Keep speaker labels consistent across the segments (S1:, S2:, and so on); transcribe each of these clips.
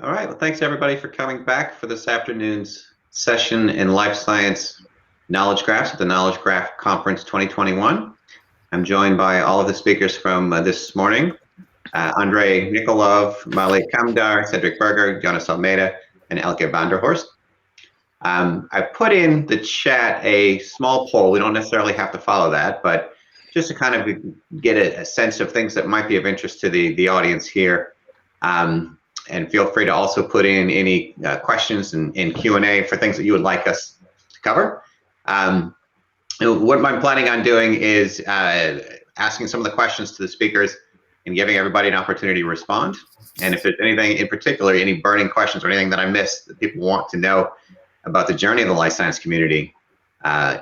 S1: All right, well, thanks everybody for coming back for this afternoon's session in Life Science Knowledge Graphs at the Knowledge Graph Conference 2021. I'm joined by all of the speakers from this morning, Andriy, Nikolov, Maulik, Kamdar, Cedric Berger, Jonas, Almeida, and Eelke van der Horst. I put in the chat a small poll. We don't necessarily have to follow that, but just to kind of get a sense of things that might be of interest to the audience here. And feel free to also put in any questions in Q&A for things that you would like us to cover. What I'm planning on doing is asking some of the questions to the speakers and giving everybody an opportunity to respond. And if there's anything in particular, any burning questions or anything that I missed that people want to know about the journey of the life science community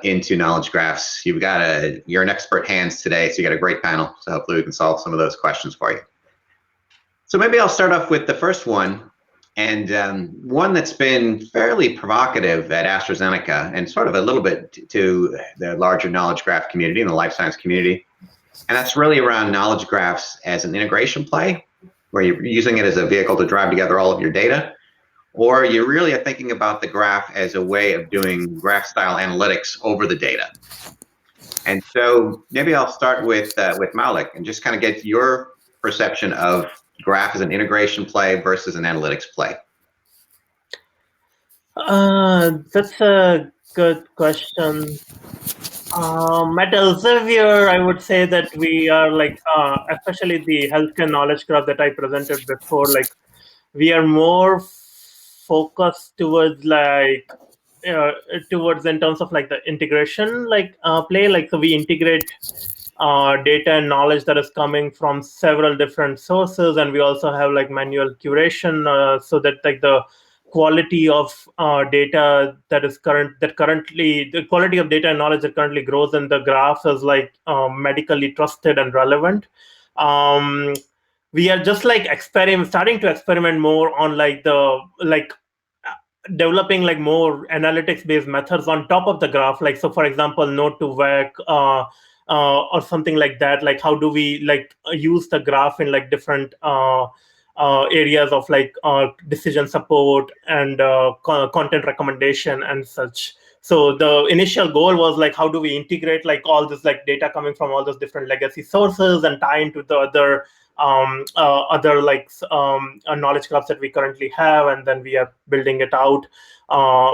S1: into knowledge graphs, you're in expert hands today, so you got a great panel. So hopefully we can solve some of those questions for you. So maybe I'll start off with the first one, and one that's been fairly provocative at AstraZeneca and sort of a little bit to the larger knowledge graph community and the life science community. And that's really around knowledge graphs as an integration play, where you're using it as a vehicle to drive together all of your data, or you really are thinking about the graph as a way of doing graph style analytics over the data. And so maybe I'll start with Maulik and just kind of get your perception of graph as an integration play versus an analytics play.
S2: That's a good question. At Elsevier, I would say that we are especially the healthcare knowledge graph that I presented before, we are more focused towards towards in terms of the integration play. So we integrate data and knowledge that is coming from several different sources, and we also have manual curation so that the quality of data the quality of data and knowledge that currently grows in the graph is medically trusted and relevant. We are just starting to experiment more on developing more analytics based methods on top of the graph, so for example node to vec or something like that. How do we use the graph in different areas of decision support and content recommendation and such. So the initial goal was how do we integrate all this data coming from all those different legacy sources and tie into the other knowledge graphs that we currently have, and then we are building it out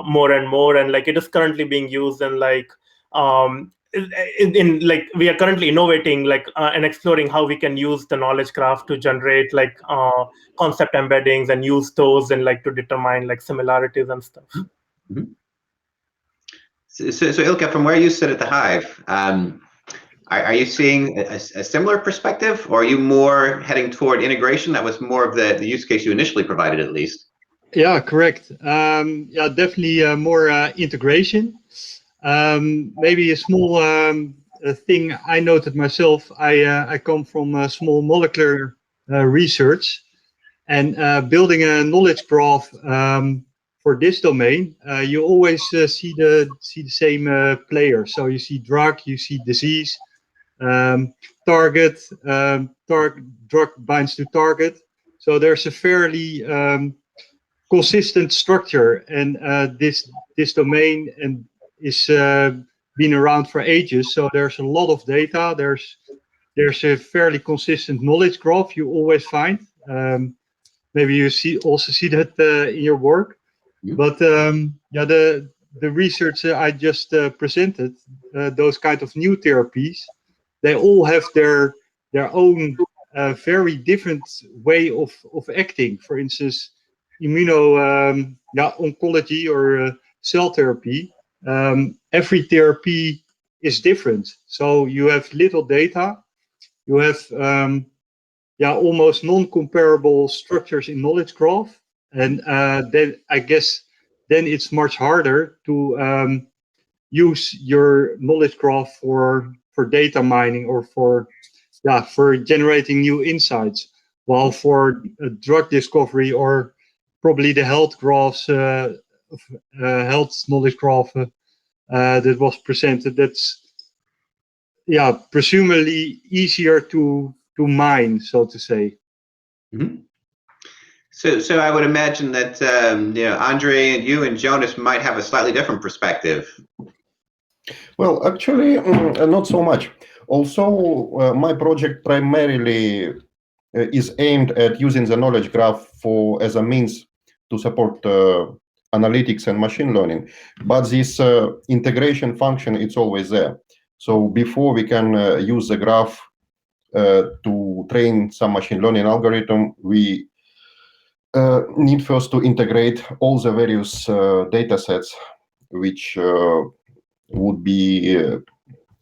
S2: more and more, and it is currently being used in we are currently innovating and exploring how we can use the knowledge graph to generate concept embeddings and use those and to determine similarities and stuff.
S1: Mm-hmm. So Eelke, from where you sit at the Hyve, are you seeing a similar perspective, or are you more heading toward integration? That was more of the use case you initially provided, at least.
S3: Yeah, correct. Yeah, definitely more integration. Maybe a small thing I noted myself. I come from small molecular research, and building a knowledge graph for this domain, you always see the same players. So you see drug, you see disease, target, drug binds to target. So there's a fairly consistent structure, and this domain and is been around for ages. So there's a lot of data. There's a fairly consistent knowledge graph you always find. Maybe you also see that in your work. Yeah. But yeah, the research I just presented, those kind of new therapies, they all have their own very different way of acting. For instance, oncology or cell therapy. Every therapy is different. So you have little data. You have almost non-comparable structures in knowledge graph, and then I guess then it's much harder to use your knowledge graph for data mining or for generating new insights. While for drug discovery or probably the health graphs, health knowledge graph that was presented, that's presumably easier to mine, so to say.
S1: Mm-hmm. So I would imagine that Andriy and you and Jonas might have a slightly different perspective.
S4: Well, actually, not so much. Also, my project primarily is aimed at using the knowledge graph as a means to support analytics and machine learning. But this integration function, it's always there. So before we can use the graph to train some machine learning algorithm, we need first to integrate all the various data sets which would be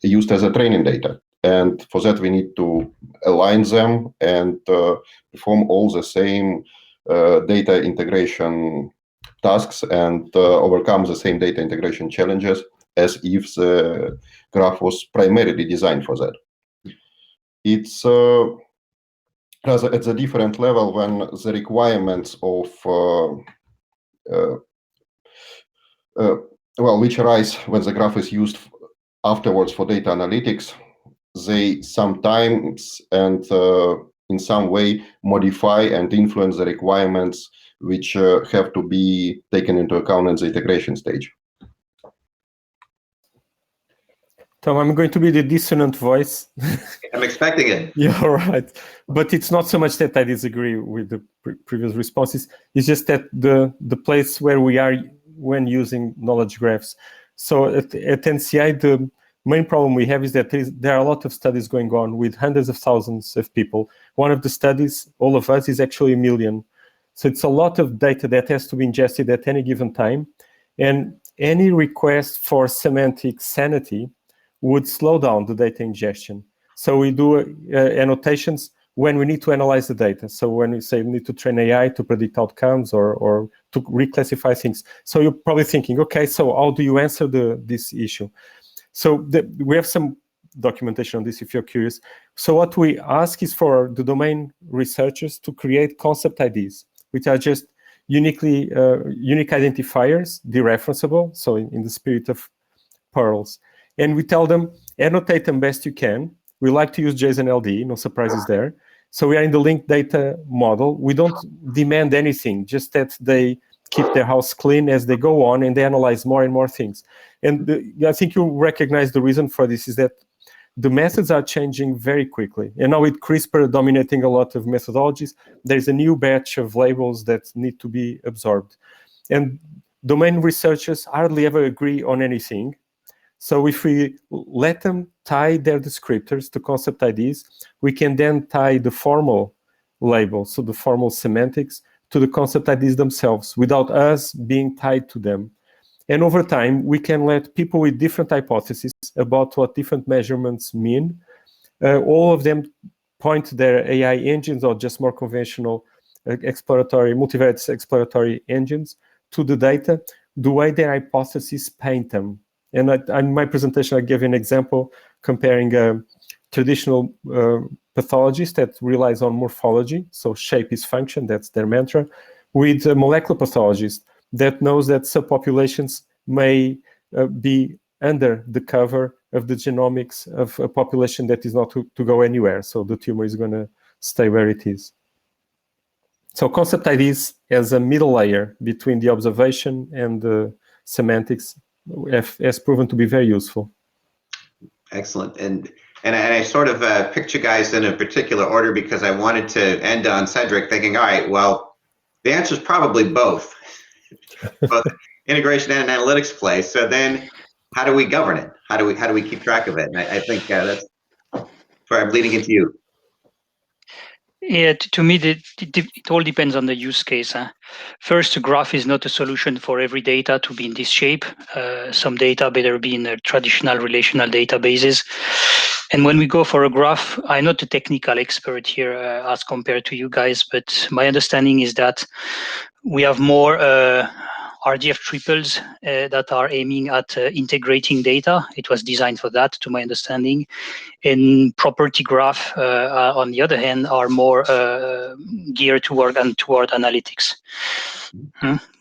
S4: used as a training data. And for that, we need to align them and perform all the same data integration tasks and overcome the same data integration challenges as if the graph was primarily designed for that. It's rather at a different level when the requirements of which arise when the graph is used afterwards for data analytics, they sometimes and in some way modify and influence the requirements which have to be taken into account in the integration stage.
S5: Tom, I'm going to be the dissonant voice.
S1: I'm expecting it.
S5: Yeah, all right. But it's not so much that I disagree with the previous responses. It's just that the place where we are when using knowledge graphs. So at NCI, the main problem we have is that there are a lot of studies going on with hundreds of thousands of people. One of the studies, all of us, is actually 1 million. So it's a lot of data that has to be ingested at any given time. And any request for semantic sanity would slow down the data ingestion. So we do annotations when we need to analyze the data. So when we say we need to train AI to predict outcomes or to reclassify things. So you're probably thinking, okay, so how do you answer this issue? So we have some documentation on this if you're curious. So what we ask is for the domain researchers to create concept IDs, which are just unique identifiers, dereferenceable, so in the spirit of Perls. And we tell them, annotate them best you can. We like to use JSON LD, no surprises there. So we are in the linked data model. We don't demand anything, just that they keep their house clean as they go on and they analyze more and more things. And I think you recognize the reason for this is that the methods are changing very quickly. And now with CRISPR dominating a lot of methodologies, there's a new batch of labels that need to be absorbed. And domain researchers hardly ever agree on anything. So if we let them tie their descriptors to concept IDs, we can then tie the formal labels, so the formal semantics, to the concept IDs themselves without us being tied to them. And over time, we can let people with different hypotheses about what different measurements mean, all of them point their AI engines or just more conventional multivariate exploratory engines to the data, the way their hypotheses paint them. And in my presentation, I gave an example comparing a traditional pathologist that relies on morphology, so shape is function, that's their mantra, with a molecular pathologist that knows that subpopulations may be under the cover of the genomics of a population that is not to go anywhere. So the tumor is going to stay where it is. So concept IDs as a middle layer between the observation and the semantics has proven to be very useful.
S1: Excellent. And I sort of picked you guys in a particular order because I wanted to end on Cedric thinking, all right, well, the answer is probably both. Both integration and analytics play. So then how do we govern it? How do we keep track of it? And I think that's where I'm leading into you.
S6: Yeah, to me, it all depends on the use case. First, a graph is not a solution for every data to be in this shape. Some data better be in the traditional relational databases. And when we go for a graph, I'm not a technical expert here as compared to you guys, but my understanding is that we have more RDF triples that are aiming at integrating data. It was designed for that, to my understanding. And property graph, on the other hand, are more geared toward analytics.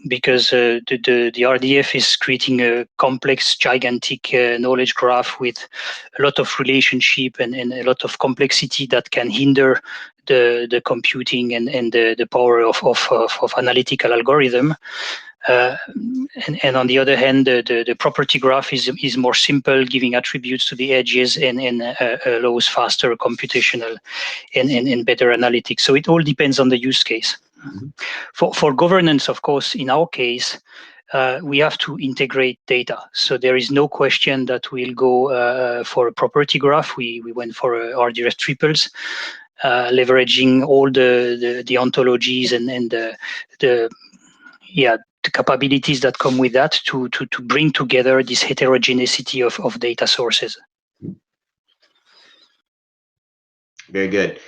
S6: Because the RDF is creating a complex, gigantic knowledge graph with a lot of relationship and a lot of complexity that can hinder the computing and the power of analytical algorithm. And on the other hand, the property graph is more simple, giving attributes to the edges and allows faster computational and better analytics. So it all depends on the use case. For governance, of course, in our case, we have to integrate data. So there is no question that we'll go for a property graph. We went for RDF triples, leveraging all the ontologies and the capabilities that come with that to bring together this heterogeneity of data sources.
S1: Very good.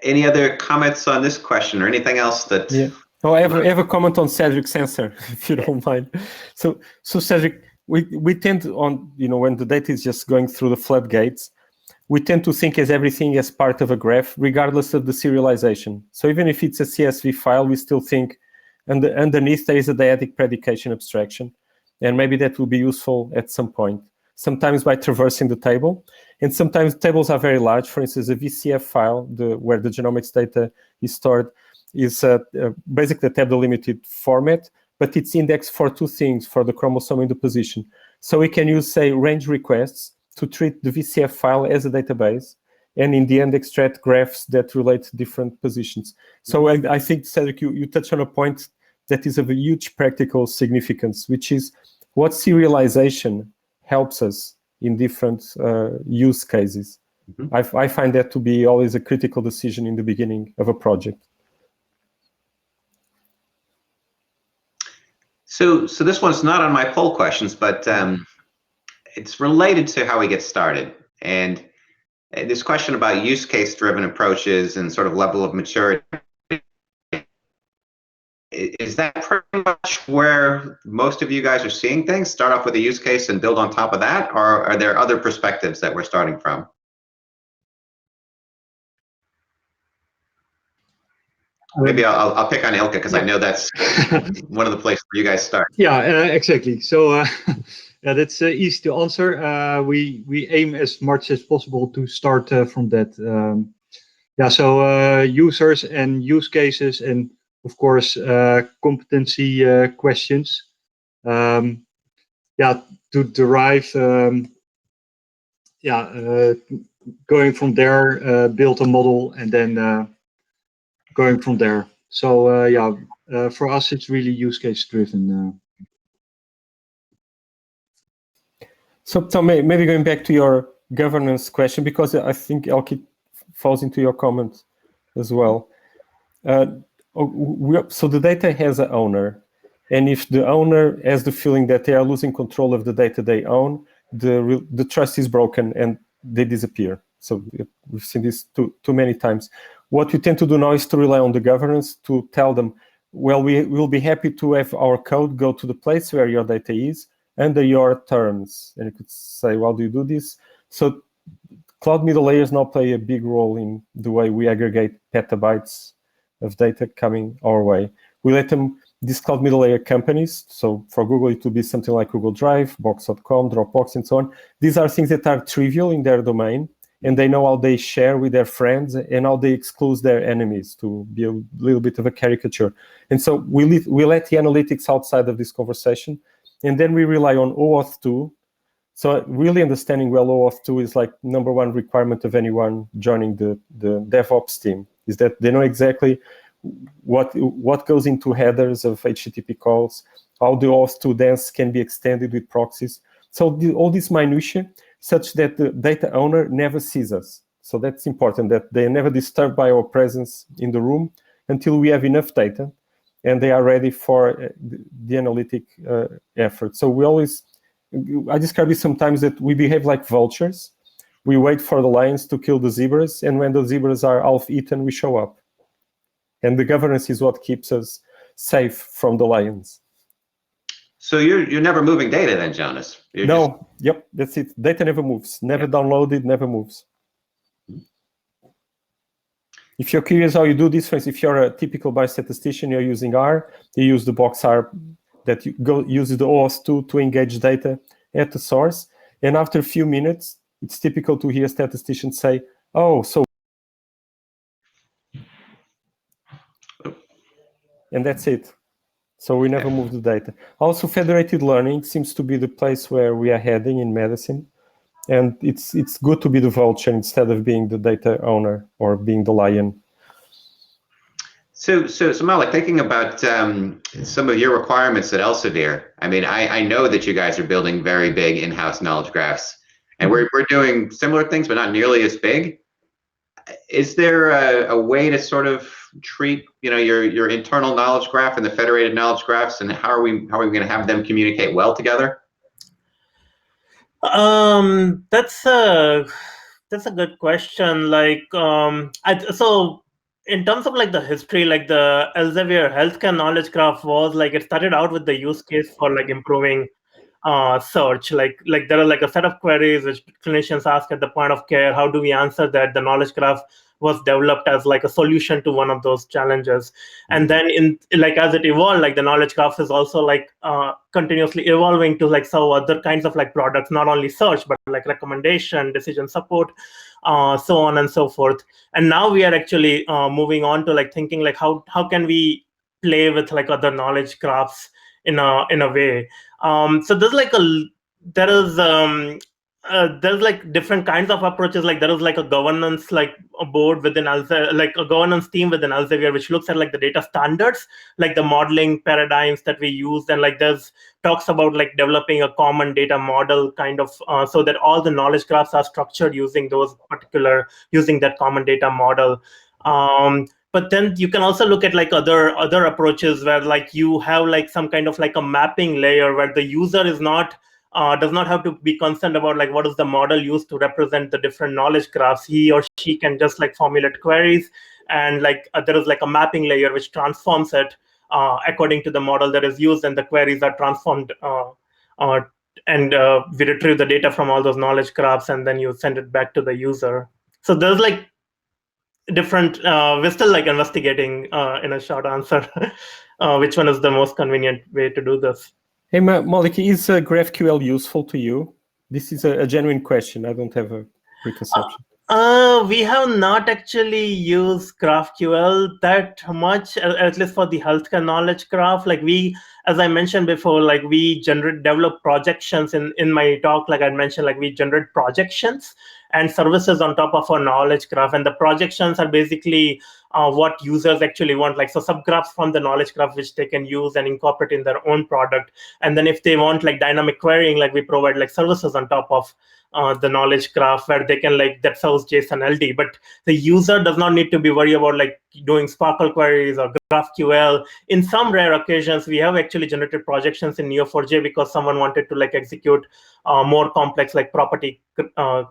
S1: Any other comments on this question or anything else that?
S5: Yeah. Oh, I have a comment on Cedric's answer, if you don't mind. So Cedric, we tend to, when the data is just going through the floodgates, we tend to think as everything as part of a graph, regardless of the serialization. So even if it's a CSV file, we still think underneath there is a dyadic predication abstraction, and maybe that will be useful at some point. Sometimes by traversing the table, and sometimes tables are very large. For instance, a VCF file, where the genomics data is stored, is basically a table-limited format, but it's indexed for two things, for the chromosome in the position. So we can use, say, range requests to treat the VCF file as a database, and in the end extract graphs that relate to different positions. So I think, Cedric, you touched on a point that is of a huge practical significance, which is what serialization helps us in different use cases. I find that to be always a critical decision in the beginning of a project.
S1: So this one's not on my poll questions, but it's related to how we get started. And this question about use case driven approaches and sort of level of maturity, is that pretty much where most of you guys are seeing things? Start off with a use case and build on top of that? Or are there other perspectives that we're starting from? Maybe I'll pick on Eelke, because I know that's one of the places where you guys start.
S3: Yeah, exactly. So yeah, that's easy to answer. We aim as much as possible to start from that. So users and use cases, and of course competency questions. To derive. Going from there, build a model, and then going from there. So for us, it's really use case driven.
S5: So maybe going back to your governance question, because I think Eelke falls into your comment as well. So the data has an owner, and if the owner has the feeling that they are losing control of the data they own, the trust is broken and they disappear. So we've seen this too many times. What we tend to do now is to rely on the governance to tell them, well, we will be happy to have our code go to the place where your data is under your terms. And you could say, well, do you do this? So cloud middle layers now play a big role in the way we aggregate petabytes of data coming our way. We let these cloud middle layer companies, so for Google, it would be something like Google Drive, Box.com, Dropbox, and so on. These are things that are trivial in their domain, and they know how they share with their friends and how they exclude their enemies, to be a little bit of a caricature. And so we let the analytics outside of this conversation, and then we rely on OAuth 2. So really understanding well OAuth 2 is like number one requirement of anyone joining the DevOps team, is that they know exactly what goes into headers of HTTP calls, how the OAuth 2 dance can be extended with proxies. So all this minutiae, such that the data owner never sees us. So that's important, that they are never disturbed by our presence in the room until we have enough data and they are ready for the analytic effort. So I describe it sometimes that we behave like vultures. We wait for the lions to kill the zebras, and when the zebras are half eaten, we show up. And the governance is what keeps us safe from the lions.
S1: So you're never moving data then, Jonas?
S5: No, yep, that's it. Data never moves, never downloaded, never moves. If you're curious how you do this, for instance, if you're a typical biostatistician, you're using R, you use the box R that uses the OAuth2 to engage data at the source. And after a few minutes, it's typical to hear statisticians say, oh, so. And that's it. So we never move the data. Also, federated learning seems to be the place where we are heading in medicine. And it's good to be the vulture instead of being the data owner or being the lion.
S1: So Maulik, thinking about some of your requirements at Elsevier, I mean, I know that you guys are building very big in-house knowledge graphs, and we're doing similar things, but not nearly as big. Is there a way to sort of treat, your internal knowledge graph and the federated knowledge graphs, and how are we going to have them communicate well together?
S2: That's a good question. Like, so in terms of like the history, like the Elsevier healthcare knowledge graph was like, it started out with the use case for like improving search. Like there are like a set of queries which clinicians ask at the point of care. How do we answer that? The knowledge graph was developed as like a solution to one of those challenges. And then as it evolved, like the knowledge graph is also like continuously evolving to like serve other kinds of like products, not only search, but like recommendation, decision support, so on and so forth. And now we are actually moving on to like thinking like how can we play with like other knowledge graphs in a way. So there's like there's like different kinds of approaches. Like there is like a governance like a board within Elsevier, like a governance team within Elsevier, which looks at like the data standards, like the modeling paradigms that we use, and like there's talks about like developing a common data model kind of so that all the knowledge graphs are structured using that common data model. But then you can also look at like other approaches where like you have like some kind of like a mapping layer where the user is not does not have to be concerned about like what is the model used to represent the different knowledge graphs. He or she can just like formulate queries, and like there is like a mapping layer which transforms it according to the model that is used, and the queries are transformed and we retrieve the data from all those knowledge graphs, and then you send it back to the user. So there's like different, we're still like investigating in a short answer which one is the most convenient way to do this.
S5: Hey, Maulik, is GraphQL useful to you? This is a genuine question. I don't have a preconception.
S2: We have not actually used GraphQL that much, at least for the healthcare knowledge graph. Like we, as I mentioned before, like we develop projections in my talk. Like I mentioned, like we generate projections and services on top of our knowledge graph, and the projections are basically what users actually want, like so subgraphs from the knowledge graph which they can use and incorporate in their own product. And then if they want like dynamic querying, like we provide like services on top of the knowledge graph where they can like that serves JSON LD, but the user does not need to be worried about like doing Sparkle queries or GraphQL. In some rare occasions, we have actually generated projections in Neo4j because someone wanted to like execute more complex like property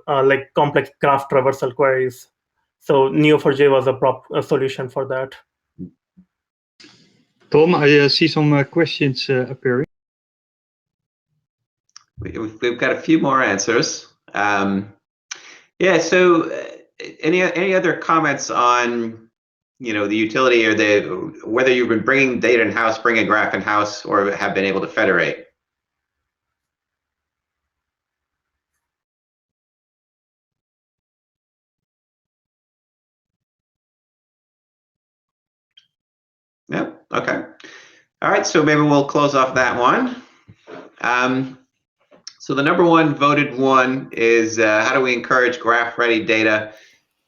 S2: like complex graph traversal queries. So Neo4j was a solution for that.
S3: Tom, I see some questions appearing.
S1: We've got a few more answers. Yeah. So, any other comments on the utility or whether you've been bringing data in house, bring a graph in house, or have been able to federate? Yep. Okay. All right. So maybe we'll close off that one. So the number one voted one is how do we encourage graph-ready data,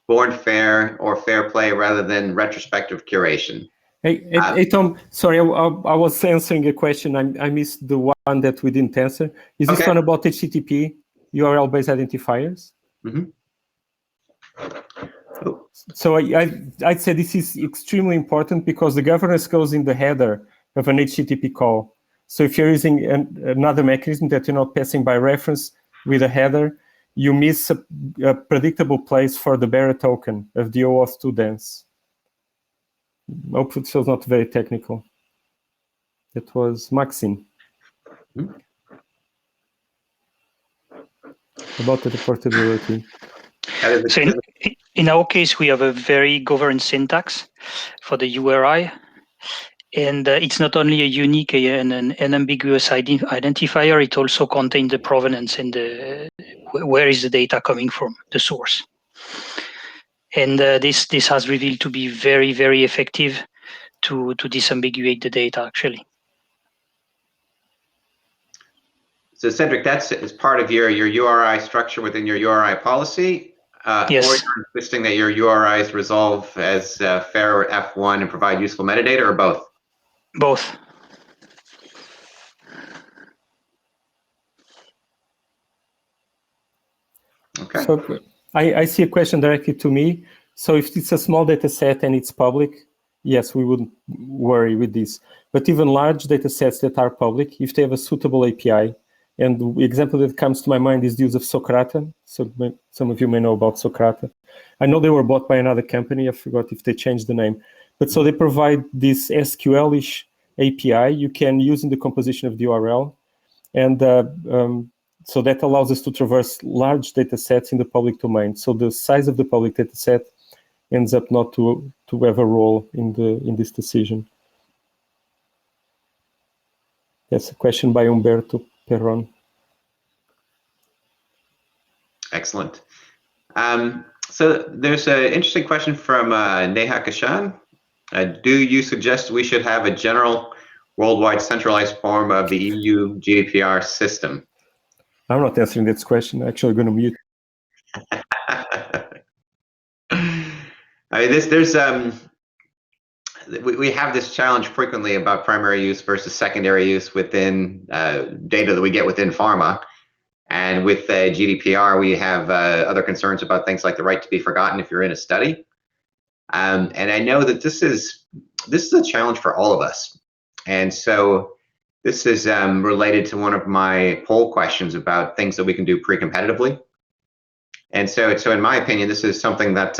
S1: born fair or fair play rather than retrospective curation?
S5: Hey Tom, sorry, I was answering a question. I missed the one that we didn't answer. Is this one about HTTP URL-based identifiers?
S1: Mm-hmm. Oh.
S5: So I'd say this is extremely important because the governance goes in the header of an HTTP call. So if you're using another mechanism that you're not passing by reference with a header, you miss a predictable place for the bearer token of the OAuth2 dance. Hopefully it was not very technical. It was Maxine. About the portability.
S6: So in our case, we have a very governed syntax for the URI. And it's not only a unique and an unambiguous identifier, it also contains the provenance and where is the data coming from, the source. And this has revealed to be very, very effective to disambiguate the data, actually.
S1: So Cedric, that's as part of your URI structure within your URI policy,
S6: Yes.
S1: or you're insisting that your URIs resolve as fair F1 and provide useful metadata, or both?
S6: Both.
S1: Okay.
S5: So I see a question directly to me. So if it's a small data set and it's public, yes, we wouldn't worry with this. But even large data sets that are public, if they have a suitable API, and the example that comes to my mind is the use of Socrata. So some of you may know about Socrata. I know they were bought by another company. I forgot if they changed the name. But so they provide this SQL-ish API you can use in the composition of the URL. And so that allows us to traverse large data sets in the public domain. So the size of the public data set ends up not to have a role in this decision. That's a question by Umberto Perron.
S1: Excellent. So there's an interesting question from Neha Kashan. Do you suggest we should have a general worldwide centralized form of the EU GDPR system?
S5: I'm not answering this question. I'm actually going to mute.
S1: I mean, we have this challenge frequently about primary use versus secondary use within data that we get within pharma. And with GDPR, we have other concerns about things like the right to be forgotten if you're in a study. And I know that this is a challenge for all of us. And so this is related to one of my poll questions about things that we can do pre-competitively. And so in my opinion, this is something that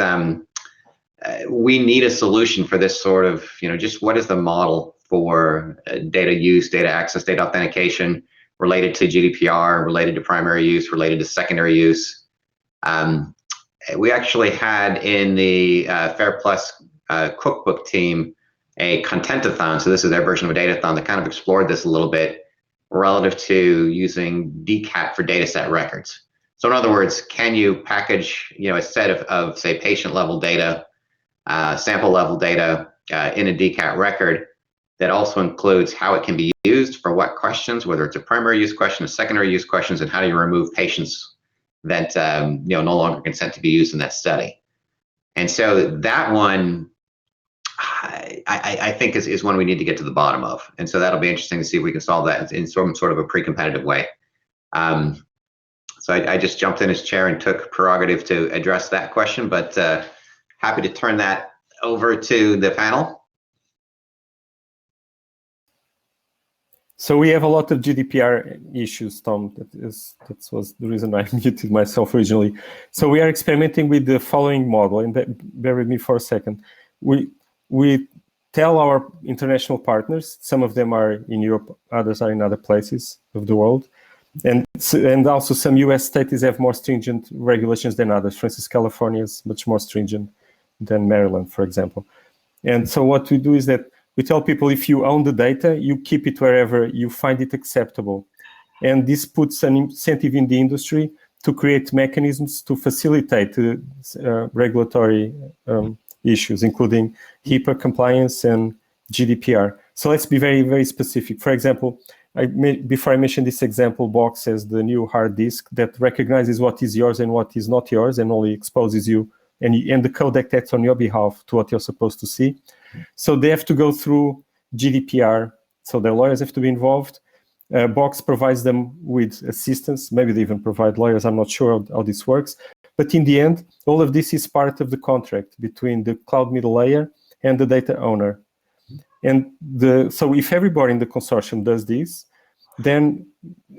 S1: we need a solution for this sort of, just what is the model for data use, data access, data authentication related to GDPR, related to primary use, related to secondary use. We actually had in the FAIR Plus cookbook team a contentathon. So this is their version of a datathon that kind of explored this a little bit relative to using DCAT for data set records. So in other words, can you package a set of say patient level data, sample level data in a DCAT record that also includes how it can be used for what questions, whether it's a primary use question, a secondary use questions, and how do you remove patients that no longer consent to be used in that study. And so that one, I think is one we need to get to the bottom of. And so that'll be interesting to see if we can solve that in some sort of a pre-competitive way. So I just jumped in his chair and took prerogative to address that question, but happy to turn that over to the panel.
S5: So we have a lot of GDPR issues, Tom. That was the reason I muted myself originally. So we are experimenting with the following model, and bear with me for a second. We tell our international partners, some of them are in Europe, others are in other places of the world, and also some US states have more stringent regulations than others. For instance, California is much more stringent than Maryland, for example. And so what we do is that we tell people, if you own the data, you keep it wherever you find it acceptable. And this puts an incentive in the industry to create mechanisms to facilitate regulatory issues, including HIPAA compliance and GDPR. So let's be very, very specific. For example, before I mention this example box as the new hard disk that recognizes what is yours and what is not yours and only exposes you and the code that acts on your behalf to what you're supposed to see. So they have to go through GDPR. So their lawyers have to be involved. Box provides them with assistance. Maybe they even provide lawyers. I'm not sure how this works. But in the end, all of this is part of the contract between the cloud middle layer and the data owner. And so if everybody in the consortium does this, then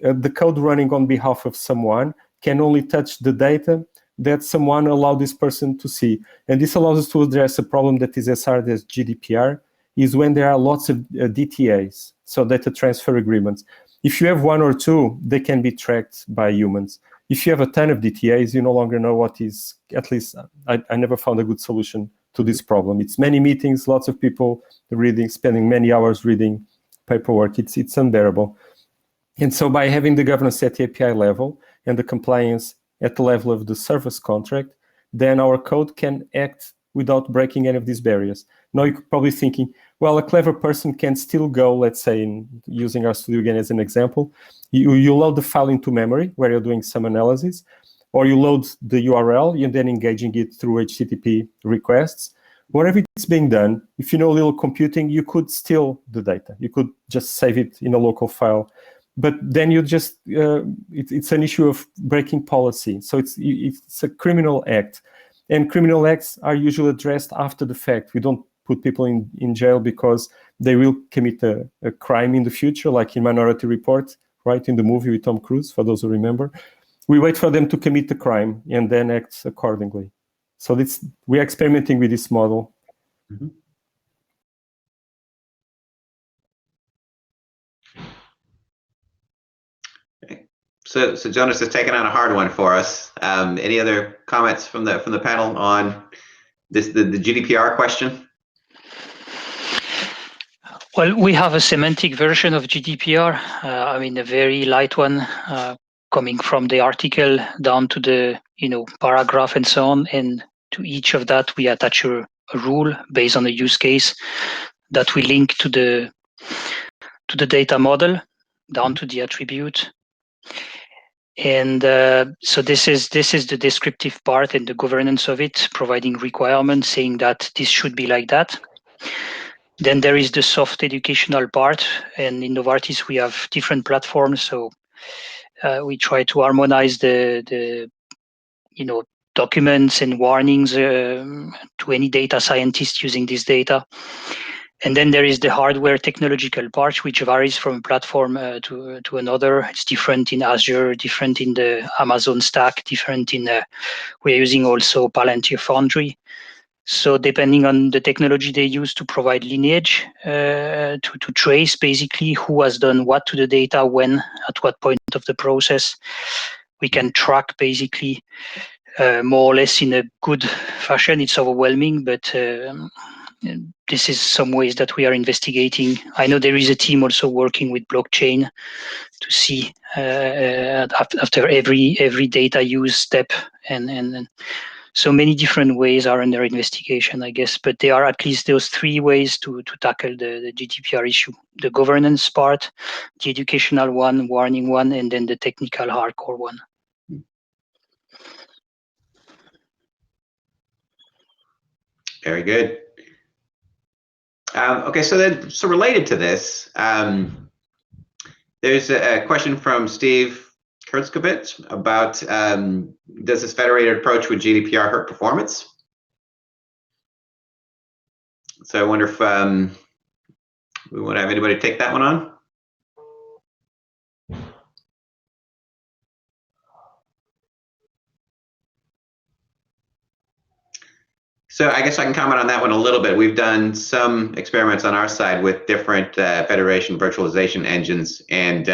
S5: the code running on behalf of someone can only touch the data that someone allowed this person to see. And this allows us to address a problem that is as hard as GDPR, is when there are lots of DTAs, so data transfer agreements. If you have one or two, they can be tracked by humans. If you have a ton of DTAs, you no longer know what is, at least I never found a good solution to this problem. It's many meetings, lots of people reading, spending many hours reading paperwork. It's unbearable. And so by having the governance at the API level and the compliance at the level of the service contract, then our code can act without breaking any of these barriers. Now you're probably thinking, well, a clever person can still go, let's say, using RStudio again as an example, you load the file into memory where you're doing some analysis, or you load the URL and then engaging it through HTTP requests. Whatever it's being done, if you know a little computing, you could steal the data. You could just save it in a local file. But then you just, it's an issue of breaking policy. So it's a criminal act. And criminal acts are usually addressed after the fact. We don't put people in jail because they will commit a crime in the future, like in Minority Report, right, in the movie with Tom Cruise, for those who remember. We wait for them to commit the crime and then act accordingly. So we're experimenting with this model.
S1: Mm-hmm. So Jonas has taken on a hard one for us. Any other comments from the panel on this the GDPR question?
S6: Well, we have a semantic version of GDPR. I mean, a very light one, coming from the article down to the paragraph and so on. And to each of that, we attach a rule based on a use case that we link to the data model down to the attribute. And so this is the descriptive part and the governance of it, providing requirements saying that this should be like that. Then there is the soft educational part, and in Novartis we have different platforms, so we try to harmonize the documents and warnings to any data scientist using this data. And then there is the hardware technological part, which varies from platform to another. It's different in Azure, different in the Amazon stack, different in we're using also Palantir Foundry. So depending on the technology they use to provide lineage, to trace basically who has done what to the data, when, at what point of the process, we can track basically more or less in a good fashion. It's overwhelming, but this is some ways that we are investigating. I know there is a team also working with blockchain to see after every data use step and so many different ways are under investigation, I guess, but there are at least those three ways to tackle the GDPR issue: the governance part, the educational one, warning one, and then the technical hardcore one.
S1: Very good. Okay, so related to this, there's a question from Steve Kurtzkovich about does this federated approach with GDPR hurt performance? So I wonder if we want to have anybody take that one on. So I guess I can comment on that one a little bit. We've done some experiments on our side with different federation virtualization engines, and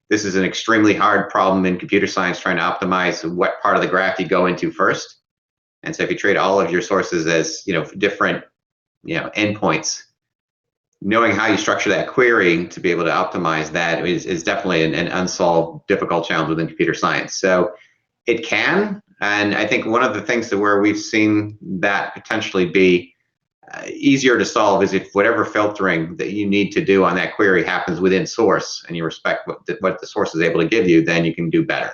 S1: this is an extremely hard problem in computer science, trying to optimize what part of the graph you go into first. And so if you treat all of your sources as different endpoints, knowing how you structure that query to be able to optimize that is definitely an unsolved, difficult challenge within computer science. So it can, and I think one of the things where we've seen that potentially be easier to solve is if whatever filtering that you need to do on that query happens within source, and you respect what the source is able to give you, then you can do better.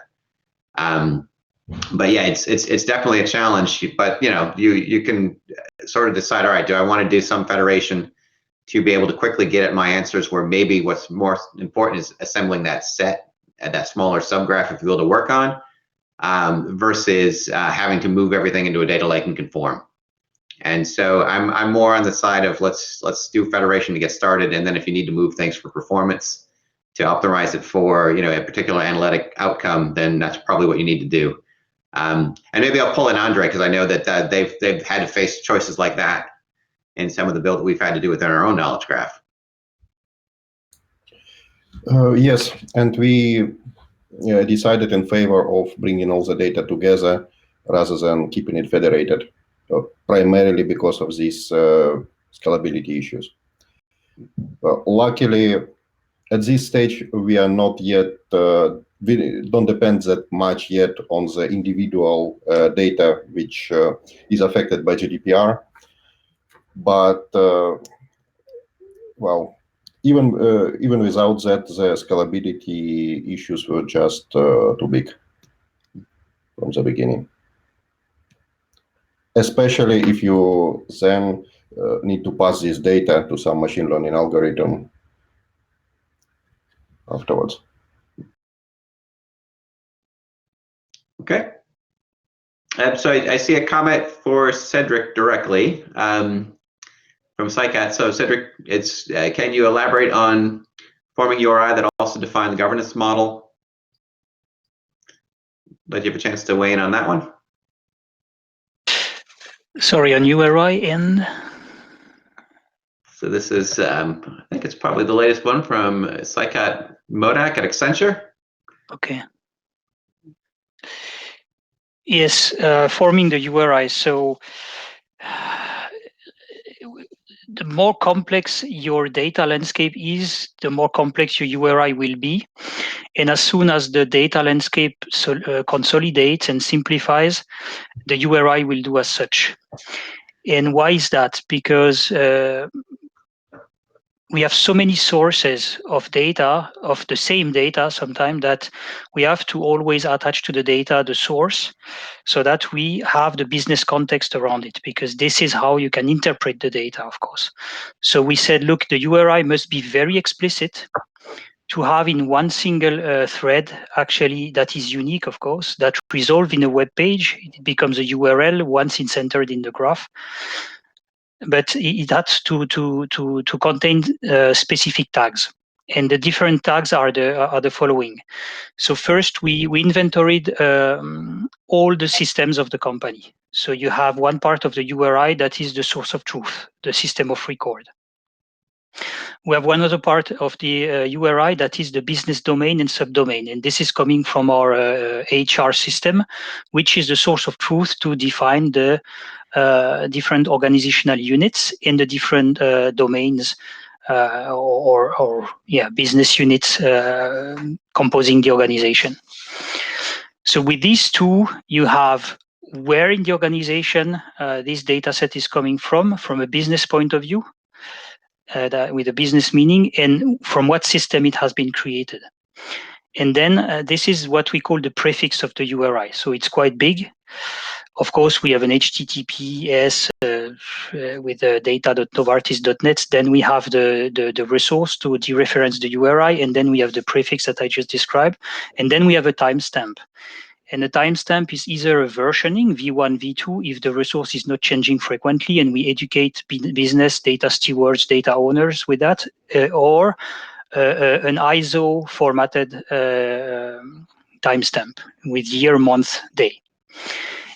S1: But yeah, it's definitely a challenge. But you can sort of decide, all right, do I want to do some federation to be able to quickly get at my answers, where maybe what's more important is assembling that set at that smaller subgraph if you will to work on, versus having to move everything into a data lake and conform. And so I'm more on the side of let's do federation to get started, and then if you need to move things for performance to optimize it for a particular analytic outcome, then that's probably what you need to do. And maybe I'll pull in Andriy, because I know that they've had to face choices like that in some of the build that we've had to do within our own knowledge graph.
S4: Yes, and we decided in favor of bringing all the data together rather than keeping it federated, primarily because of these scalability issues. Luckily, at this stage, we are not yet, we don't depend that much yet on the individual data which is affected by GDPR. But, well, even without that, the scalability issues were just too big from the beginning. Especially if you then need to pass this data to some machine learning algorithm afterwards.
S1: Okay. So I see a comment for Cedric directly from SciCat. So Cedric, it's can you elaborate on forming URI that also define the governance model? Let you have a chance to weigh in on that one.
S6: Sorry, on URI and?
S1: So this is, I think it's probably the latest one from SciCat Modak at Accenture.
S6: Okay. Yes, forming the URI. So the more complex your data landscape is, the more complex your URI will be. And as soon as the data landscape consolidates and simplifies, the URI will do as such. And why is that? Because we have so many sources of data, of the same data sometimes, that we have to always attach to the data the source so that we have the business context around it, because this is how you can interpret the data, of course. So we said, look, the URI must be very explicit to have in one single thread, actually, that is unique, of course, that resolved in a web page. It becomes a URL once it's entered in the graph. But it has to contain specific tags, and the different tags are the following. So first, we inventoried all the systems of the company. So you have one part of the URI that is the source of truth, the system of record. We have one other part of the URI that is the business domain and subdomain, and this is coming from our HR system, which is the source of truth to define the different organizational units in the different domains or business units composing the organization. So with these two, you have where in the organization this data set is coming from a business point of view, with a business meaning, and from what system it has been created. And then this is what we call the prefix of the URI. So it's quite big. Of course, we have an HTTPS with data.novartis.net. Then we have the resource to dereference the URI, and then we have the prefix that I just described, and then we have a timestamp. And the timestamp is either a versioning, V1, V2, if the resource is not changing frequently, and we educate business data stewards, data owners with that, or an ISO formatted timestamp with year, month, day.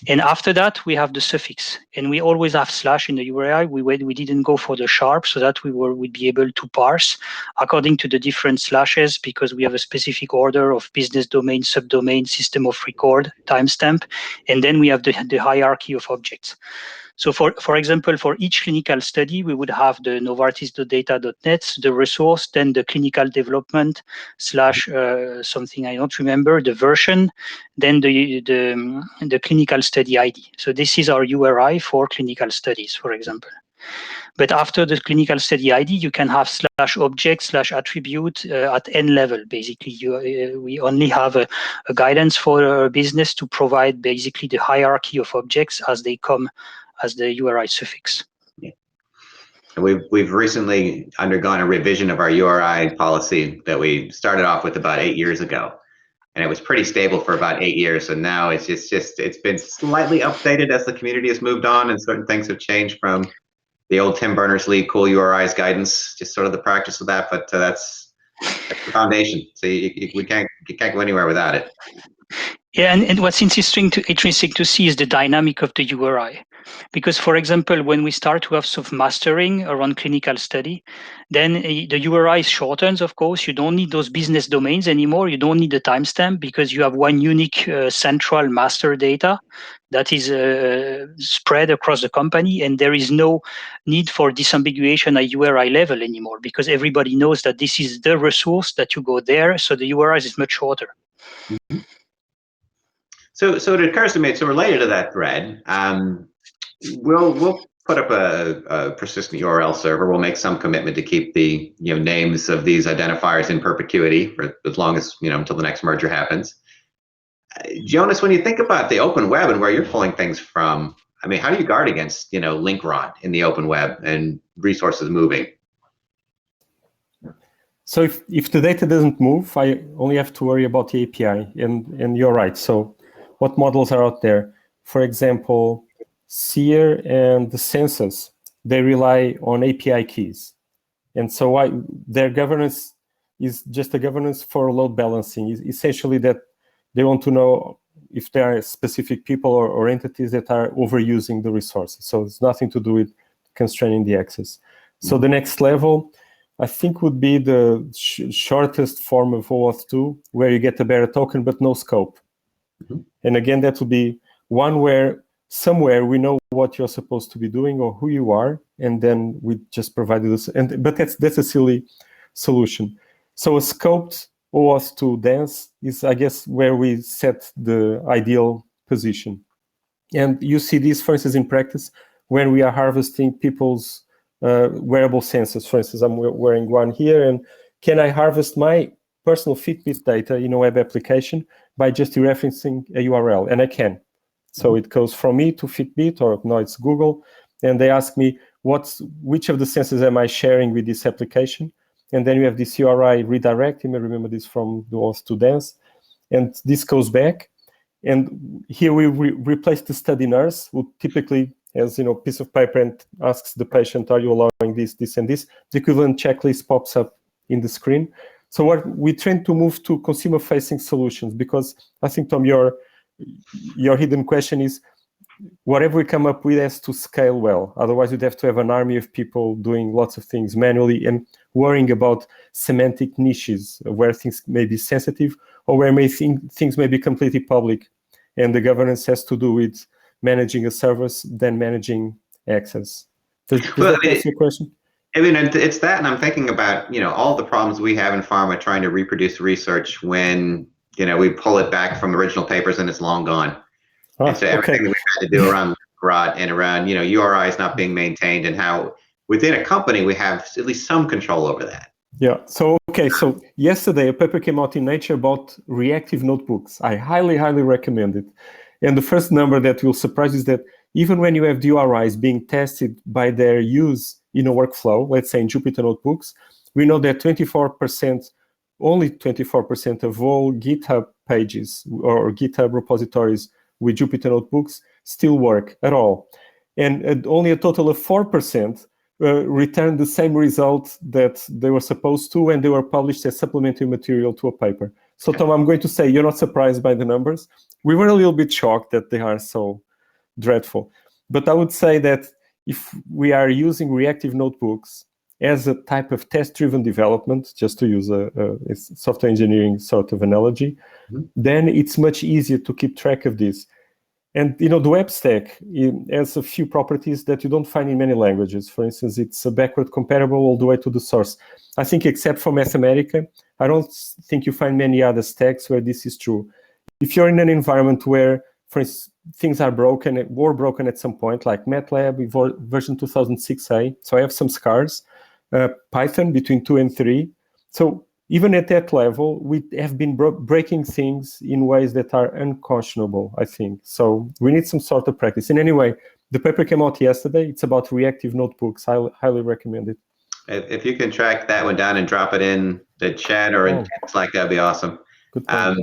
S6: And after that, we have the suffix, and we always have slash in the URI. We didn't go for the sharp, so that we'd be able to parse according to the different slashes, because we have a specific order of business domain, subdomain, system of record, timestamp, and then we have the hierarchy of objects. So for example, for each clinical study, we would have the novartis.data.net, the resource, then the clinical development / something I don't remember, the version, then the clinical study ID. So this is our URI for clinical studies, for example. But after the clinical study ID, you can have /object /attribute at n level. Basically, we only have a guidance for a business to provide basically the hierarchy of objects as they come as the URI suffix.
S1: Yeah. We've recently undergone a revision of our URI policy that we started off with about 8 years ago, and it was pretty stable for about 8 years. And now it's been slightly updated as the community has moved on, and certain things have changed from the old Tim Berners-Lee cool URIs guidance, just sort of the practice of that. But that's the foundation. So you can't go anywhere without it.
S6: Yeah, and what's interesting to see is the dynamic of the URI. Because, for example, when we start to have self-mastering around clinical study, then the URI shortens, of course. You don't need those business domains anymore. You don't need the timestamp because you have one unique central master data that is spread across the company, and there is no need for disambiguation at URI level anymore because everybody knows that this is the resource that you go there, so the URI is much shorter.
S1: Mm-hmm. So it occurs to me, so related to that thread, we'll put up a persistent URL server. We'll make some commitment to keep the names of these identifiers in perpetuity for as long as until the next merger happens. Jonas, when you think about the open web and where you're pulling things from, I mean, how do you guard against link rot in the open web and resources moving?
S5: So if the data doesn't move, I only have to worry about the API, and you're right. So what models are out there? For example, SEER and the census, they rely on API keys. And so their governance is just a governance for load balancing. It's essentially that they want to know if there are specific people or entities that are overusing the resources. So it's nothing to do with constraining the access. So the next level, I think, would be the shortest form of OAuth 2, where you get a better token but no scope. And again, that would be one where somewhere we know what you're supposed to be doing or who you are, and then we just provide this. But that's a silly solution. So a scoped OAuth 2 dance is, I guess, where we set the ideal position. And you see this, for instance, in practice, when we are harvesting people's wearable sensors. For instance, I'm wearing one here, and can I harvest my personal Fitbit data in a web application by just dereferencing a URL? And I can. So it goes from me to Fitbit, or no, it's Google, and they ask me which of the sensors am I sharing with this application? And then you have this URI redirect. You may remember this from the OAuth 2 dance. And this goes back. And here we replace the study nurse, who typically has a piece of paper and asks the patient, are you allowing this, this, and this? The equivalent checklist pops up in the screen. So we tend to move to consumer-facing solutions, because I think, Tom, your hidden question is, whatever we come up with has to scale well. Otherwise, you'd have to have an army of people doing lots of things manually and worrying about semantic niches where things may be sensitive or where things may be completely public. And the governance has to do with managing a service than managing access. Does that answer your question?
S1: I mean, it's that, and I'm thinking about, all the problems we have in pharma trying to reproduce research when, we pull it back from original papers and it's long gone. And so everything that we've had to do around rot and around, URIs not being maintained, and how within a company we have at least some control over that.
S5: Yeah. So, so yesterday a paper came out in Nature about reactive notebooks. I highly, highly recommend it. And the first number that will surprise you is that even when you have the URIs being tested by their use in a workflow, let's say in Jupyter Notebooks, we know that only 24% of all GitHub pages or GitHub repositories with Jupyter Notebooks still work at all. And only a total of 4% returned the same result that they were supposed to when they were published as supplementary material to a paper. So, Tom, I'm going to say you're not surprised by the numbers. We were a little bit shocked that they are so dreadful. But I would say that if we are using reactive notebooks as a type of test-driven development, just to use a software engineering sort of analogy, then it's much easier to keep track of this. And the web stack has a few properties that you don't find in many languages. For instance, it's backward comparable all the way to the source. I think except for Mathematica, I don't think you find many other stacks where this is true. If you're in an environment where, for instance, things are broken or broken at some point, like MATLAB version 2006a, so I have some scars, Python between 2 and 3. So even at that level, we have been breaking things in ways that are unconscionable, I think. So we need some sort of practice. And anyway, the paper came out yesterday. It's about reactive notebooks. I highly recommend it.
S1: If you can track that one down and drop it in the chat or in text, that'd be awesome.
S5: Good point.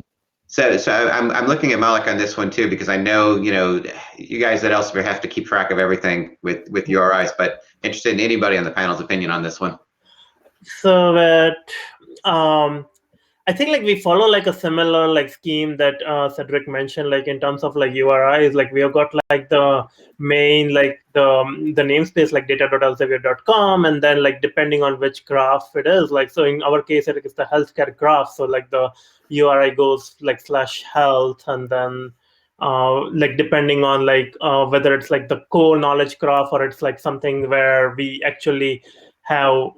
S1: So I'm looking at Maulik on this one too, because I know, you guys at Elsevier have to keep track of everything with URIs, but interested in anybody on the panel's opinion on this one.
S2: So that I think like we follow like a similar like scheme that Cedric mentioned, like in terms of like URIs, like we have got like the main like the namespace like data.elsevier.com, and then like depending on which graph it is, like so in our case it is the healthcare graph, so like the URI goes like /health, and then like depending on like whether it's like the core knowledge graph or it's like something where we actually have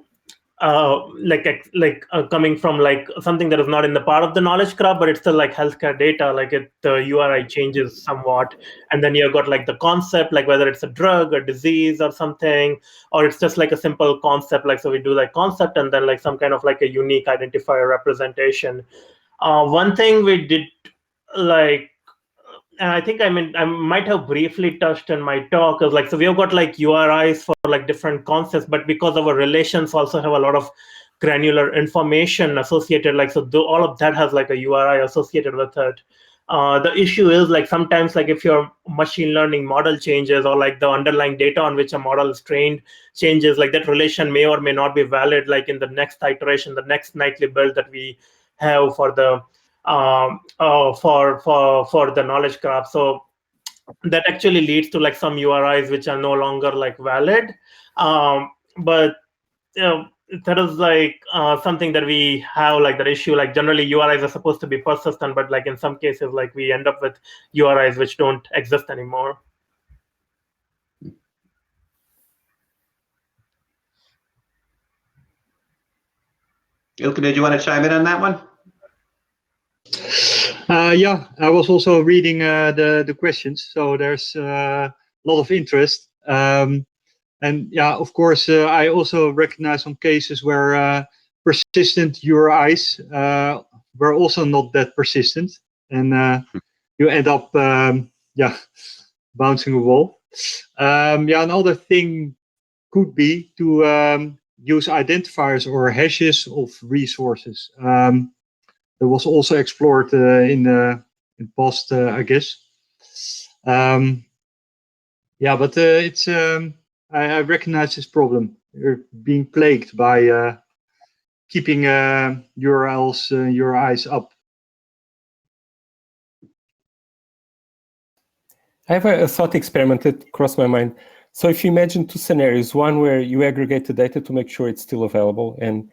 S2: coming from like something that is not in the part of the knowledge graph, but it's still like healthcare data, like the URI changes somewhat. And then you've got like the concept, like whether it's a drug, a disease or something, or it's just like a simple concept. Like, so we do like concept and then like some kind of like a unique identifier representation. One thing we did like, and I think I might have briefly touched in my talk is like, so we have got like URIs for like different concepts, but because our relations also have a lot of granular information associated, like, so all of that has like a URI associated with it. The issue is like sometimes like if your machine learning model changes or like the underlying data on which a model is trained changes, like that relation may or may not be valid like in the next iteration, the next nightly build that we have for the for the knowledge graph. So that actually leads to like some URIs which are no longer like valid. But you know, that is like something that we have like that issue. Like generally URIs are supposed to be persistent, but like in some cases like we end up with URIs which don't exist anymore.
S1: Eelke, did you want to chime in on that one?
S3: Yeah, I was also reading the questions, so there's a lot of interest. And yeah, of course, I also recognize some cases where persistent URIs were also not that persistent, and you end up, yeah, bouncing a wall. Yeah, another thing could be to use identifiers or hashes of resources. That was also explored in past, I guess. Yeah, but it's I recognize this problem. You're being plagued by keeping URLs, URIs up.
S5: I have a thought experiment that crossed my mind. So if you imagine two scenarios, one where you aggregate the data to make sure it's still available and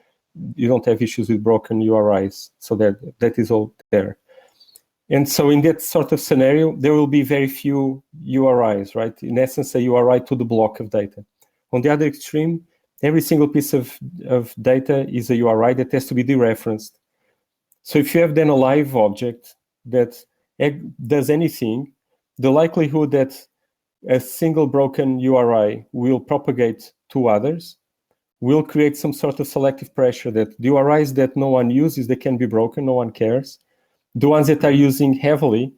S5: you don't have issues with broken URIs, so that is all there. And so in that sort of scenario, there will be very few URIs, right? In essence, a URI to the block of data. On the other extreme, every single piece of data is a URI that has to be dereferenced. So if you have then a live object that does anything, the likelihood that a single broken URI will propagate to others will create some sort of selective pressure that the URIs that no one uses, they can be broken, no one cares. The ones that are using heavily,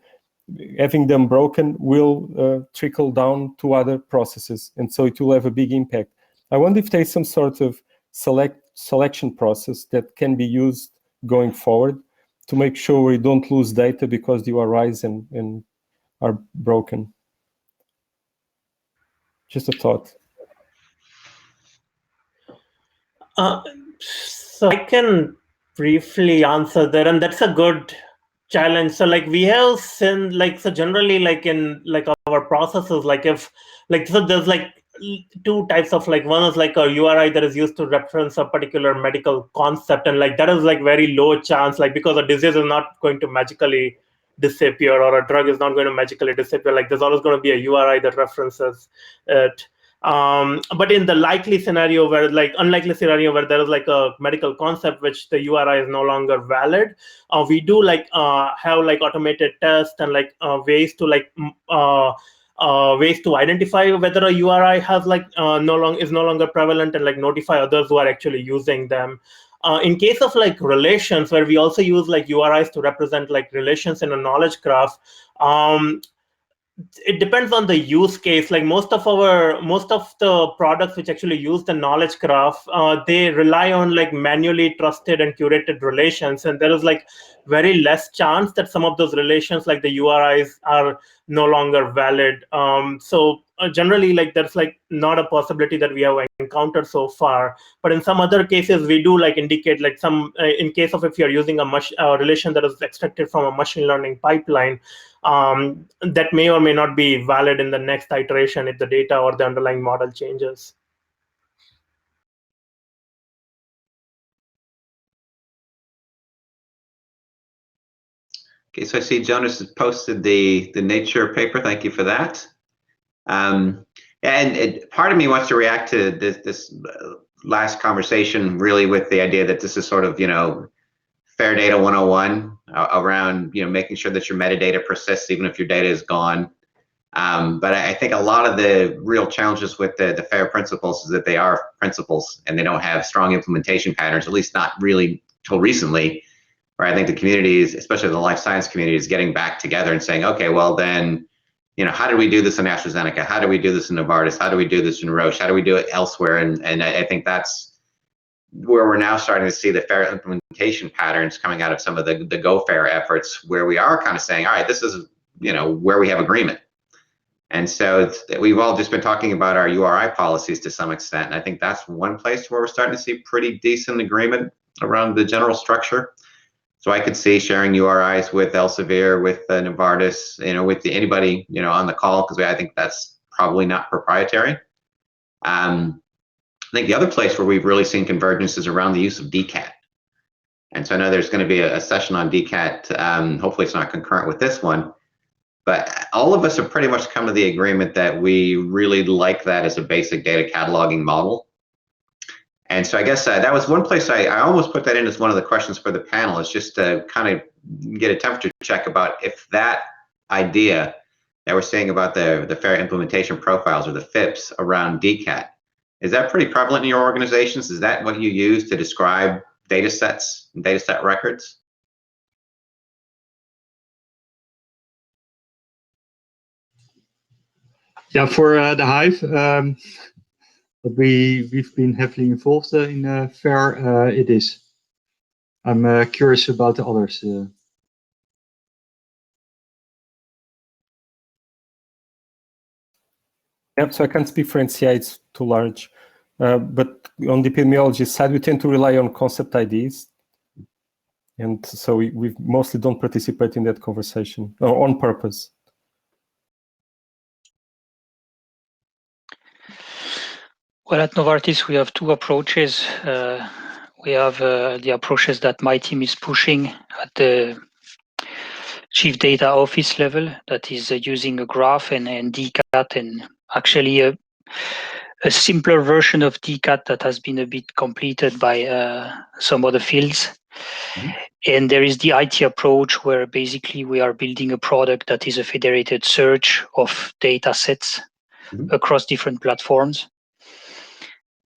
S5: having them broken will trickle down to other processes, and so it will have a big impact. I wonder if there is some sort of selection process that can be used going forward to make sure we don't lose data because the URIs and are broken. Just a thought.
S2: So I can briefly answer that, and that's a good challenge. So like we have seen like, so generally like in like our processes, like if like, so there's like two types of like, one is like a URI that is used to reference a particular medical concept, and like that is like very low chance, like because a disease is not going to magically disappear or a drug is not going to magically disappear. Like there's always going to be a URI that references it. But in the likely scenario where like unlikely scenario where there is like a medical concept which the URI is no longer valid, we do like have like automated tests and like ways to like ways to identify whether a URI has like is no longer prevalent and like notify others who are actually using them. In case of like relations, where we also use like URIs to represent like relations in a knowledge graph, it depends on the use case. Like most of the products which actually use the knowledge graph, they rely on like manually trusted and curated relations, and there is like very less chance that some of those relations like the URIs are no longer valid. So generally like that's like not a possibility that we have encountered so far. But in some other cases, we do like indicate like some in case of if you're using a relation that is extracted from a machine learning pipeline, that may or may not be valid in the next iteration if the data or the underlying model changes.
S1: Okay, so I see Jonas has posted the Nature paper. Thank you for that. And part of me wants to react to this last conversation really with the idea that this is sort of, fair data 101 around, making sure that your metadata persists even if your data is gone. But I think a lot of the real challenges with the FAIR principles is that they are principles and they don't have strong implementation patterns, at least not really till recently, where I think the communities, especially the life science community, is getting back together and saying, okay, well then, how do we do this in AstraZeneca? How do we do this in Novartis? How do we do this in Roche? How do we do it elsewhere? And I think that's where we're now starting to see the FAIR implementation patterns coming out of some of the Go FAIR efforts, where we are kind of saying, all right, this is, where we have agreement. And so we've all just been talking about our URI policies to some extent. And I think that's one place where we're starting to see pretty decent agreement around the general structure. So I could see sharing URIs with Elsevier, with Novartis, with anybody, on the call, because I think that's probably not proprietary. I think the other place where we've really seen convergence is around the use of DCAT. And so I know there's going to be a session on DCAT. Hopefully it's not concurrent with this one. But all of us have pretty much come to the agreement that we really like that as a basic data cataloging model. And so I guess that was one place I almost put that in as one of the questions for the panel, is just to kind of get a temperature check about if that idea that we're seeing about the FAIR implementation profiles, or the FIPS, around DCAT, is that pretty prevalent in your organizations? Is that what you use to describe data sets and data set records?
S3: Yeah, for the Hyve, but we've been heavily involved in FAIR. It is. I'm curious about the others.
S5: Yeah, so I can't speak for NCI, it's too large. But on the epidemiology side, we tend to rely on concept IDs. And so we mostly don't participate in that conversation, or on purpose.
S6: Well, at Novartis, we have two approaches. We have the approaches that my team is pushing at the chief data office level, that is using a graph and DCAT, and actually a simpler version of DCAT that has been a bit completed by some other fields. Mm-hmm. And there is the IT approach, where basically we are building a product that is a federated search of data sets across different platforms.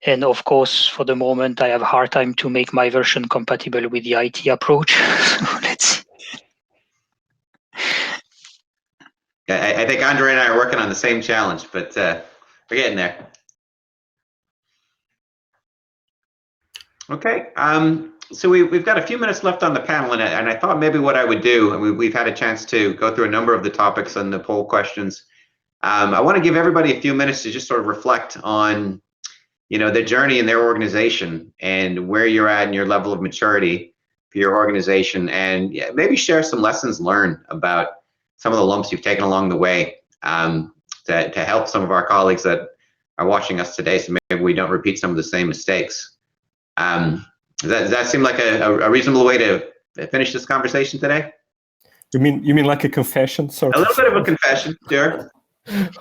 S6: And of course, for the moment, I have a hard time to make my version compatible with the IT approach. So let's see.
S1: I think Andriy and I are working on the same challenge, but we're getting there. Okay, so we've got a few minutes left on the panel, and I thought maybe what I would do, we've had a chance to go through a number of the topics and the poll questions. I want to give everybody a few minutes to just sort of reflect on, their journey in their organization and where you're at in your level of maturity for your organization, and maybe share some lessons learned about some of the lumps you've taken along the way, to help some of our colleagues that are watching us today, so maybe we don't repeat some of the same mistakes. Does that seem like a reasonable way to finish this conversation today?
S5: You mean like a confession, sort of?
S1: A little bit of a confession, sure.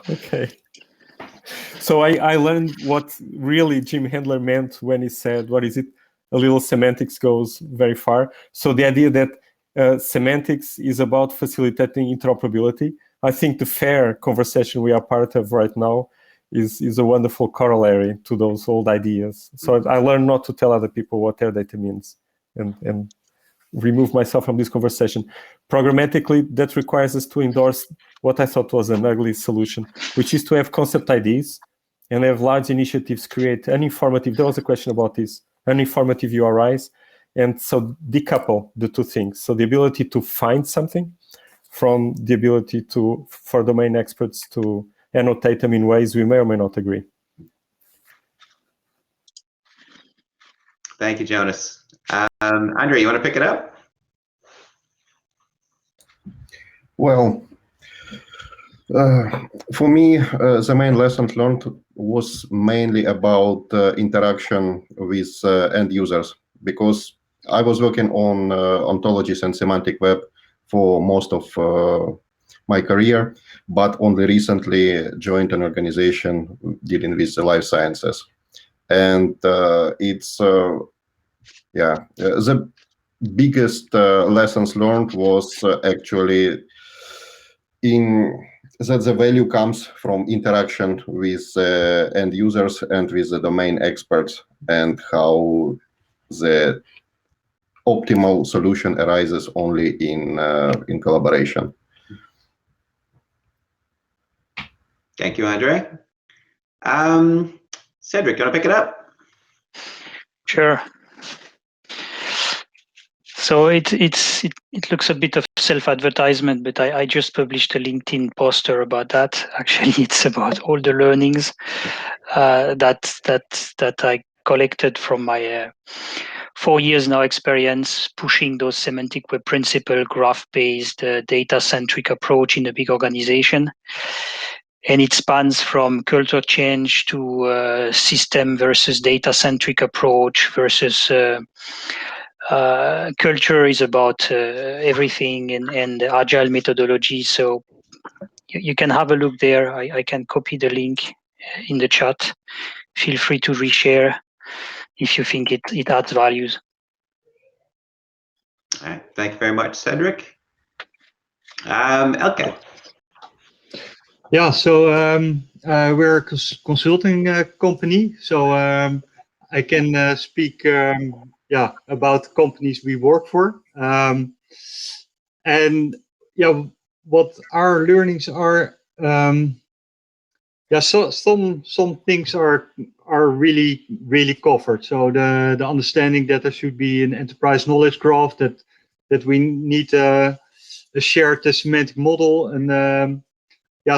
S5: Okay. So I learned what really Jim Handler meant when he said, what is it? A little semantics goes very far. So the idea that semantics is about facilitating interoperability. I think the FAIR conversation we are part of right now is a wonderful corollary to those old ideas. So I learned not to tell other people what their data means and remove myself from this conversation. Programmatically, that requires us to endorse what I thought was an ugly solution, which is to have concept IDs and have large initiatives create uninformative, there was a question about this, uninformative URIs, and so decouple the two things. So the ability to find something from the ability for domain experts to annotate them in ways we may or may not agree.
S1: Thank you, Jonas. Andriy, you want to pick it up?
S4: Well, for me, the main lessons learned was mainly about interaction with end users, because I was working on ontologies and semantic web for most of my career, but only recently joined an organization dealing with the life sciences. And it's, the biggest lessons learned was actually that the value comes from interaction with end users and with the domain experts, and how the optimal solution arises only in collaboration.
S1: Thank you, Andriy. Cedric, you want to pick it up?
S6: Sure. So it looks a bit of self-advertisement, but I just published a LinkedIn poster about that. Actually, it's about all the learnings that I collected from my 4 years now experience pushing those semantic web principle, graph-based, data-centric approach in a big organization. And it spans from culture change to system versus data-centric approach versus culture is about everything and agile methodology. So you can have a look there. I can copy the link in the chat. Feel free to reshare if you think it adds values.
S1: All right. Thank you very much, Cedric. Elke.
S3: Yeah, so we're a consulting company, so I can speak about companies we work for, and what our learnings are. So some things are really covered. So the understanding that there should be an enterprise knowledge graph, that we need a shared semantic model, and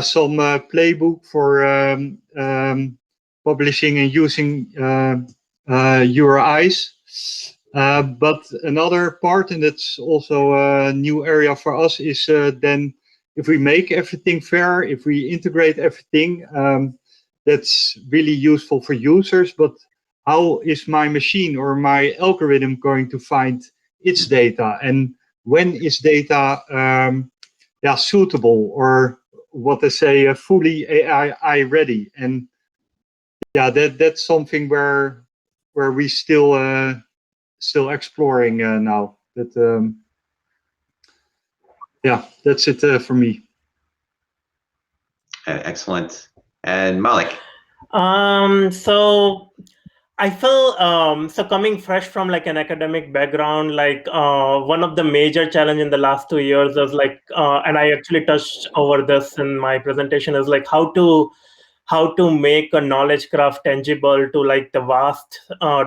S3: some playbook for publishing and using URIs. But another part, and that's also a new area for us, is then if we make everything fair, if we integrate everything, that's really useful for users. But how is my machine or my algorithm going to find its data? And when is data suitable, or what they say, fully AI ready? And that's something where we still exploring now. But that's it for me.
S1: Excellent. And Maulik.
S2: So I feel so coming fresh from like an academic background, like one of the major challenge in the last 2 years is like, and I actually touched over this in my presentation, is like how to make a knowledge graph tangible to like the vast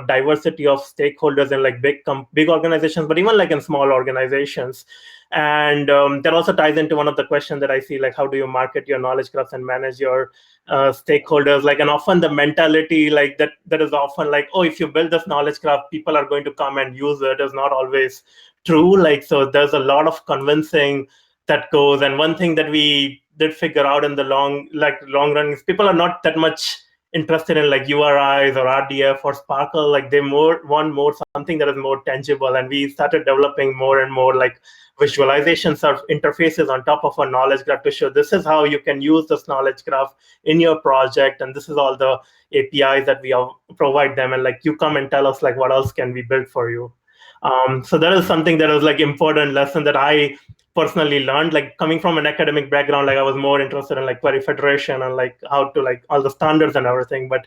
S2: diversity of stakeholders in like big organizations, but even like in small organizations. And that also ties into one of the questions that I see, like how do you market your knowledge graphs and manage your stakeholders? Like, and often the mentality like that is often like, oh, if you build this knowledge graph, people are going to come and use it, is not always true. Like, so there's a lot of convincing that goes. And one thing that we did figure out in the long run is people are not that much interested in like URIs or RDF or Sparkle. Like they want more something that is more tangible. And we started developing more and more like visualizations of interfaces on top of a knowledge graph to show this is how you can use this knowledge graph in your project, and this is all the APIs that we provide them, and like you come and tell us like what else can we build for you. So that is something that is like important lesson that I personally learned, like coming from an academic background. Like I was more interested in like query federation and like how to like all the standards and everything, but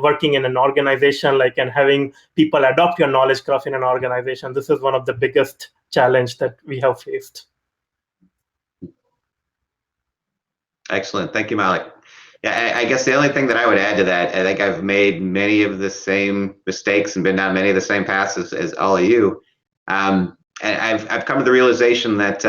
S2: working in an organization like and having people adopt your knowledge graph in an organization, this is one of the biggest challenge that we have faced.
S1: Excellent. Thank you, Maulik. Yeah, I guess the only thing that I would add to that, I think I've made many of the same mistakes and been down many of the same paths as all of you. I've come to the realization that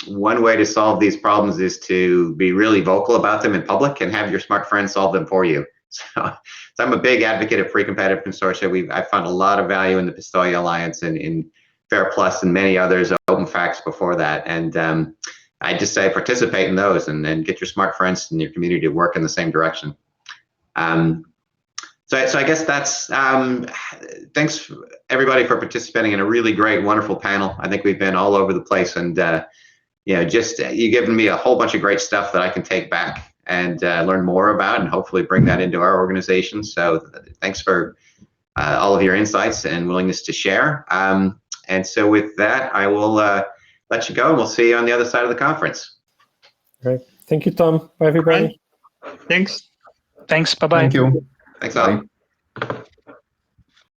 S1: one way to solve these problems is to be really vocal about them in public and have your smart friends solve them for you. So I'm a big advocate of free competitive consortia. I've found a lot of value in the Pistoia Alliance and in FAIR Plus and many others, Open Facts before that. And I just say participate in those and get your smart friends in your community to work in the same direction. So I guess that's, thanks everybody for participating in a really great, wonderful panel. I think we've been all over the place, and just you've given me a whole bunch of great stuff that I can take back and learn more about and hopefully bring that into our organization. So thanks for all of your insights and willingness to share. And so with that, I will let you go, and we'll see you on the other side of the conference.
S5: Great. Thank you, Tom. Bye, everybody.
S3: Thanks.
S6: Thanks. Bye-bye.
S4: Thank you.
S1: Thanks all.
S4: Bye.